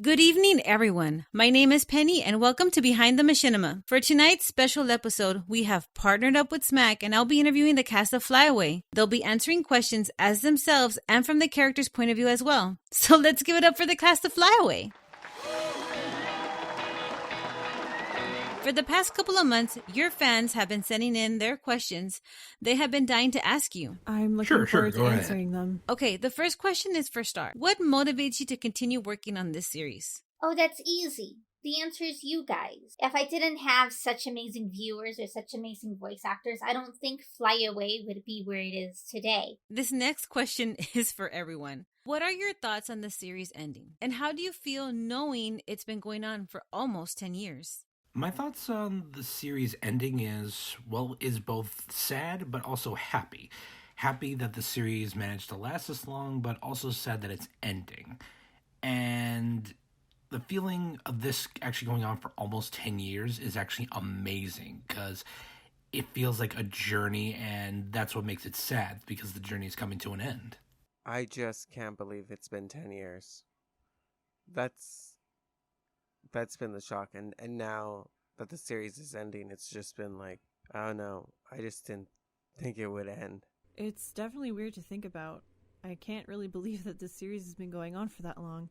Good evening, everyone. My name is Penny, and welcome to Behind the Machinima. For tonight's special episode, we have partnered up with SMAC, and I'll be interviewing the cast of Flyaway. They'll be answering questions as themselves and from the character's point of view as well. So let's give it up for the cast of Flyaway. For the past couple of months, your fans have been sending in their questions they have been dying to ask you. I'm looking forward to answering them. Okay, the first question is for Star. What motivates you to continue working on this series? Oh, that's easy. The answer is you guys. If I didn't have such amazing viewers or such amazing voice actors, I don't think Flyaway would be where it is today. This next question is for everyone. What are your thoughts on the series ending? And how do you feel knowing it's been going on for almost 10 years? My thoughts on the series ending is both sad but also happy. Happy that the series managed to last this long, but also sad that it's ending. And the feeling of this actually going on for almost 10 years is actually amazing, because it feels like a journey, and that's what makes it sad, because the journey is coming to an end. I just can't believe it's been 10 years. That's been the shock, and now that the series is ending, it's just been like, I don't know, I just didn't think it would end. It's definitely weird to think about. I can't really believe that this series has been going on for that long.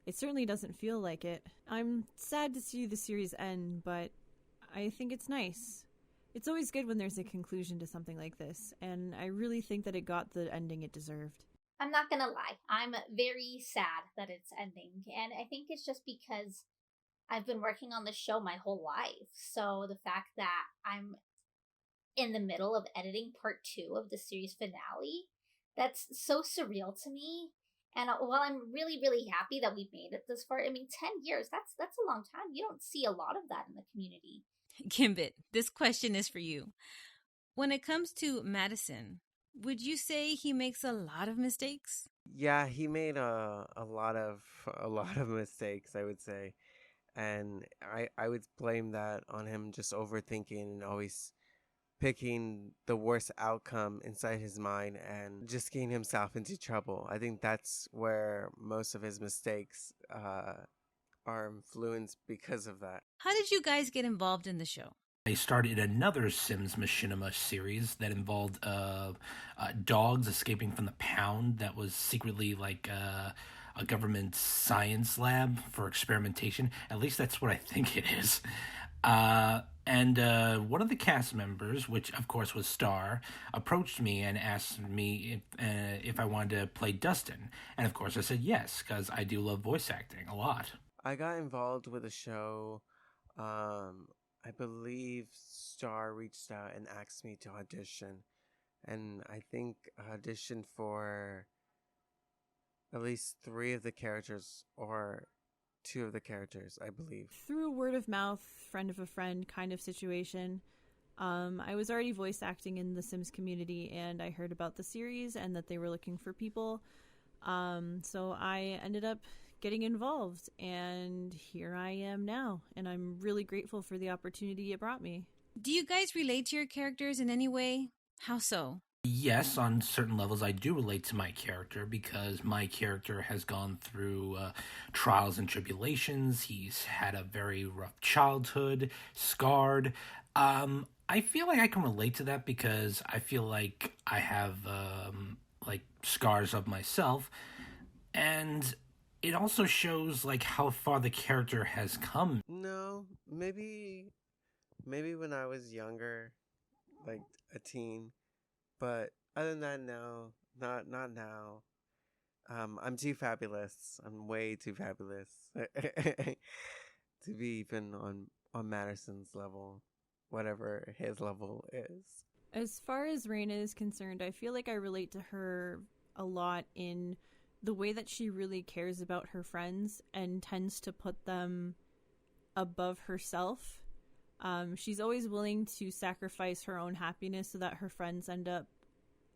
It certainly doesn't feel like it. I'm sad to see the series end, but I think it's nice. It's always good when there's a conclusion to something like this, and I really think that it got the ending it deserved. I'm not gonna lie, I'm very sad that it's ending, and I think it's just because I've been working on this show my whole life, so the fact that I'm in the middle of editing part 2 of the series finale, that's so surreal to me. And while I'm really, really happy that we've made it this far, I mean, 10 years, that's a long time. You don't see a lot of that in the community. Gimbit, this question is for you. When it comes to Mattison, would you say he makes a lot of mistakes? Yeah, he made a lot of mistakes, I would say. And I would blame that on him just overthinking and always picking the worst outcome inside his mind and just getting himself into trouble. I think that's where most of his mistakes are influenced because of that. How did you guys get involved in the show? I started another Sims Machinima series that involved dogs escaping from the pound that was secretly like a government science lab for experimentation. At least that's what I think it is. And one of the cast members, which of course was Star, approached me and asked me if I wanted to play Dustin. And of course I said yes, because I do love voice acting a lot. I got involved with a show. I believe Star reached out and asked me to audition. And I think I auditioned for at least 3 of the characters, or 2 of the characters, I believe. Through word of mouth, friend of a friend kind of situation. I was already voice acting in the Sims community, and I heard about the series and that they were looking for people. So I ended up getting involved, and here I am now, and I'm really grateful for the opportunity it brought me. Do you guys relate to your characters in any way? How so? Yes, on certain levels I do relate to my character, because my character has gone through trials and tribulations. He's had a very rough childhood, scarred. I feel like I can relate to that because I feel like I have like scars of myself, and it also shows like how far the character has come. No, maybe when I was younger, like a teen. But other than that, no, not now. I'm too fabulous. I'm way too fabulous to be even on Mattison's level, whatever his level is. As far as Reyna is concerned, I feel like I relate to her a lot in the way that she really cares about her friends and tends to put them above herself. She's always willing to sacrifice her own happiness so that her friends end up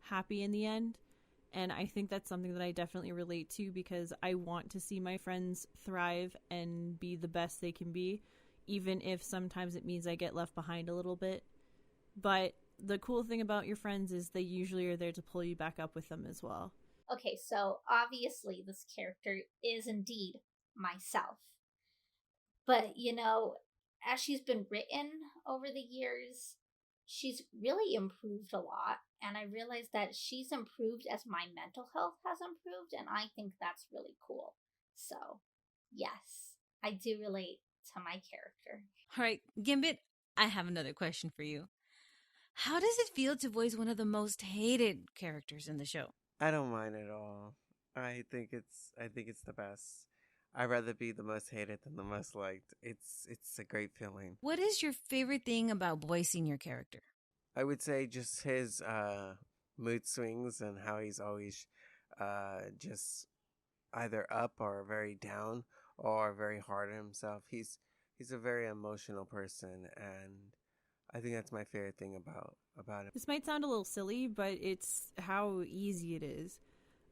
happy in the end. And I think that's something that I definitely relate to, because I want to see my friends thrive and be the best they can be, even if sometimes it means I get left behind a little bit. But the cool thing about your friends is they usually are there to pull you back up with them as well. Okay, so obviously this character is indeed myself. But, you know, as she's been written over the years, she's really improved a lot. And I realized that she's improved as my mental health has improved. And I think that's really cool. So, yes, I do relate to my character. All right, Gimbit, I have another question for you. How does it feel to voice one of the most hated characters in the show? I don't mind at all. I think it's the best. I'd rather be the most hated than the most liked. It's a great feeling. What is your favorite thing about voicing your character? I would say just his mood swings and how he's always just either up or very down or very hard on himself. He's a very emotional person, and I think that's my favorite thing about him. This might sound a little silly, but it's how easy it is.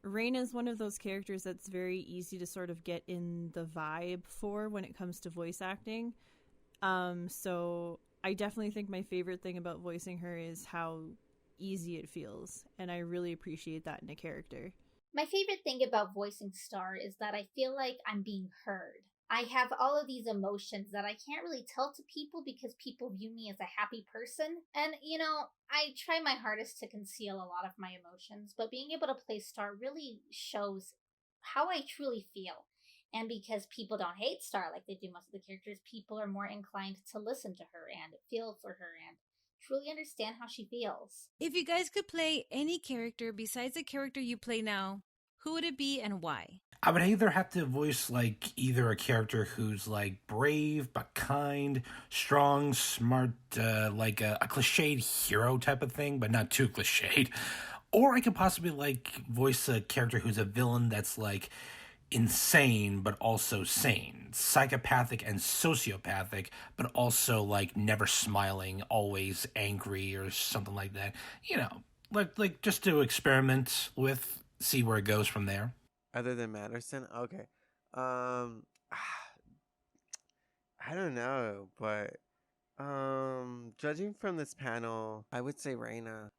Reyna is one of those characters that's very easy to sort of get in the vibe for when it comes to voice acting. So I definitely think my favorite thing about voicing her is how easy it feels, and I really appreciate that in a character. My favorite thing about voicing Star is that I feel like I'm being heard. I have all of these emotions that I can't really tell to people because people view me as a happy person. And, you know, I try my hardest to conceal a lot of my emotions, but being able to play Star really shows how I truly feel. And because people don't hate Star like they do most of the characters, people are more inclined to listen to her and feel for her and truly understand how she feels. If you guys could play any character besides the character you play now, who would it be and why? I would either have to voice like either a character who's like brave but kind, strong, smart, like a cliched hero type of thing, but not too cliched. Or I could possibly like voice a character who's a villain that's like insane but also sane, psychopathic and sociopathic, but also like never smiling, always angry or something like that. You know, like just to experiment with, see where it goes from there. Other than Mattison, okay. I don't know, but judging from this panel, I would say Reyna.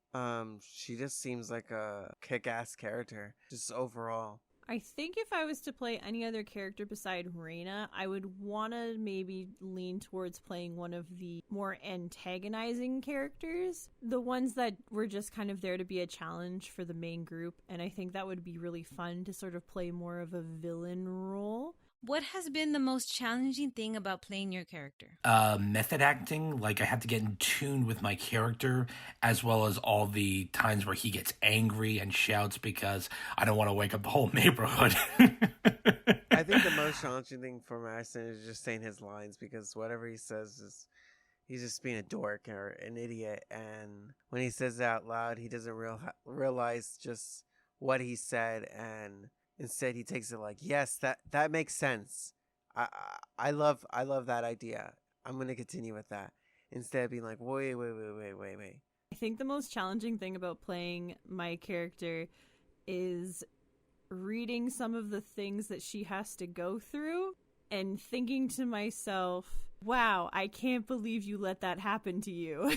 She just seems like a kick-ass character, just overall. I think if I was to play any other character beside Reyna, I would want to maybe lean towards playing one of the more antagonizing characters. The ones that were just kind of there to be a challenge for the main group. And I think that would be really fun to sort of play more of a villain role. What has been the most challenging thing about playing your character? Method acting. Like I have to get in tune with my character, as well as all the times where he gets angry and shouts because I don't want to wake up the whole neighborhood. I think the most challenging thing for Mattison is just saying his lines, because whatever he says is he's just being a dork or an idiot, and when he says it out loud, he doesn't realize just what he said, and instead he takes it like, yes, that makes sense. I love that idea. I'm gonna continue with that, instead of being like, wait. I think the most challenging thing about playing my character is reading some of the things that she has to go through and thinking to myself, wow, I can't believe you let that happen to you.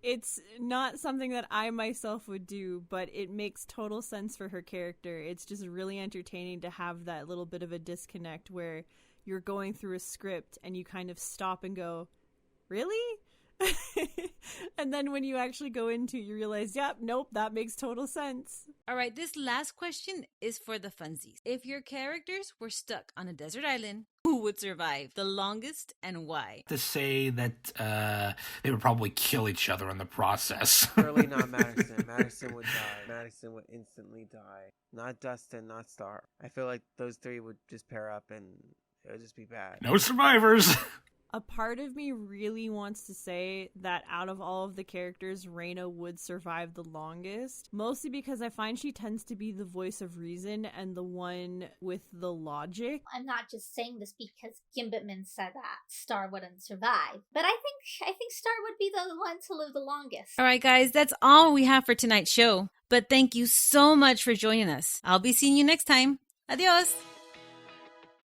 It's not something that I myself would do, but it makes total sense for her character. It's just really entertaining to have that little bit of a disconnect where you're going through a script and you kind of stop and go, really? And then when you actually go into it, you realize, yep, nope, that makes total sense. All right, this last question is for the funsies. If your characters were stuck on a desert island, who would survive the longest and why? To say that they would probably kill each other in the process. Surely not Mattison. Mattison would die. Mattison would instantly die. Not Dustin, not Star. I feel like those three would just pair up and it would just be bad. No survivors. A part of me really wants to say that out of all of the characters, Reyna would survive the longest, mostly because I find she tends to be the voice of reason and the one with the logic. I'm not just saying this because Gimbitmen said that Star wouldn't survive, but I think Star would be the one to live the longest. All right, guys, that's all we have for tonight's show. But thank you so much for joining us. I'll be seeing you next time. Adios.